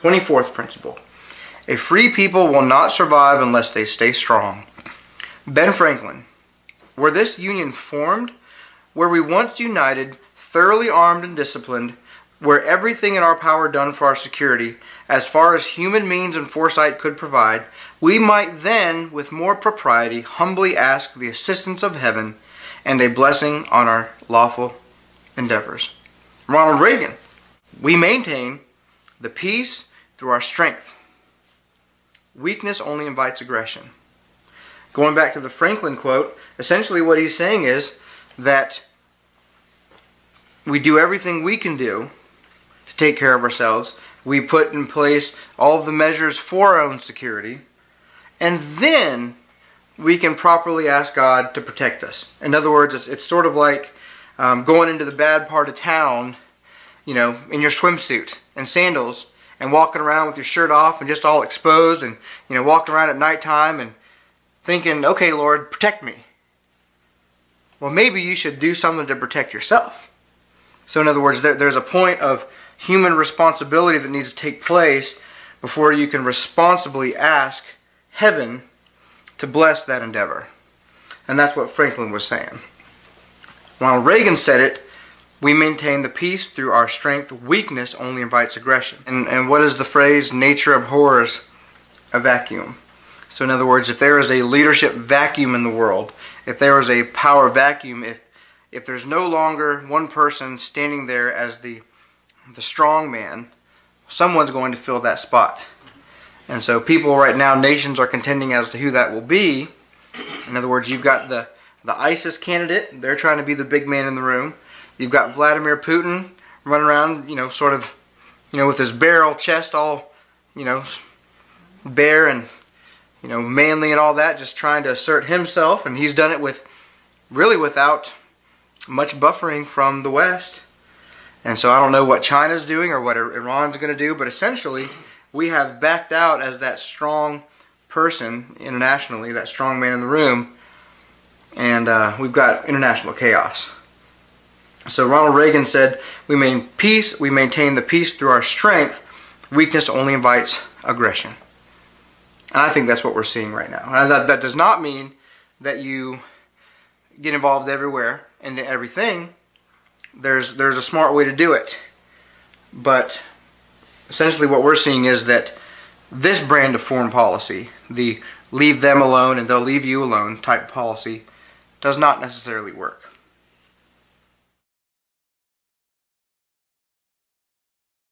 24th principle. A free people will not survive unless they stay strong. Ben Franklin. Were this union formed, were we once united, thoroughly armed and disciplined, were everything in our power done for our security, as far as human means and foresight could provide, we might then, with more propriety, humbly ask the assistance of heaven and a blessing on our lawful endeavors. Ronald Reagan. We maintain the peace through our strength. Weakness only invites aggression. Going back to the Franklin quote, essentially what he's saying is that we do everything we can do to take care of ourselves. We put in place all of the measures for our own security, and then we can properly ask God to protect us. In other words, it's sort of like going into the bad part of town, in your swimsuit and sandals, and walking around with your shirt off and just all exposed, and walking around at nighttime and thinking, okay, Lord, protect me. Well, maybe you should do something to protect yourself. So in other words, there's a point of human responsibility that needs to take place before you can responsibly ask heaven to bless that endeavor. And that's what Franklin was saying. Ronald Reagan said it, we maintain the peace through our strength. Weakness only invites aggression. And what is the phrase, nature abhors a vacuum? So in other words, if there is a leadership vacuum in the world, if there is a power vacuum, if there's no longer one person standing there as the strong man, someone's going to fill that spot. And so people right now, nations are contending as to who that will be. In other words, you've got the ISIS candidate. They're trying to be the big man in the room. You've got Vladimir Putin running around, sort of, with his barrel chest all, bare and, manly and all that, just trying to assert himself. And he's done it without much buffering from the West. And so I don't know what China's doing or what Iran's going to do, but essentially we have backed out as that strong person internationally, that strong man in the room, and we've got international chaos. So Ronald Reagan said, we maintain the peace through our strength. Weakness only invites aggression. And I think that's what we're seeing right now. And that does not mean that you get involved everywhere and everything. There's a smart way to do it. But essentially what we're seeing is that this brand of foreign policy, the leave them alone and they'll leave you alone type policy, does not necessarily work.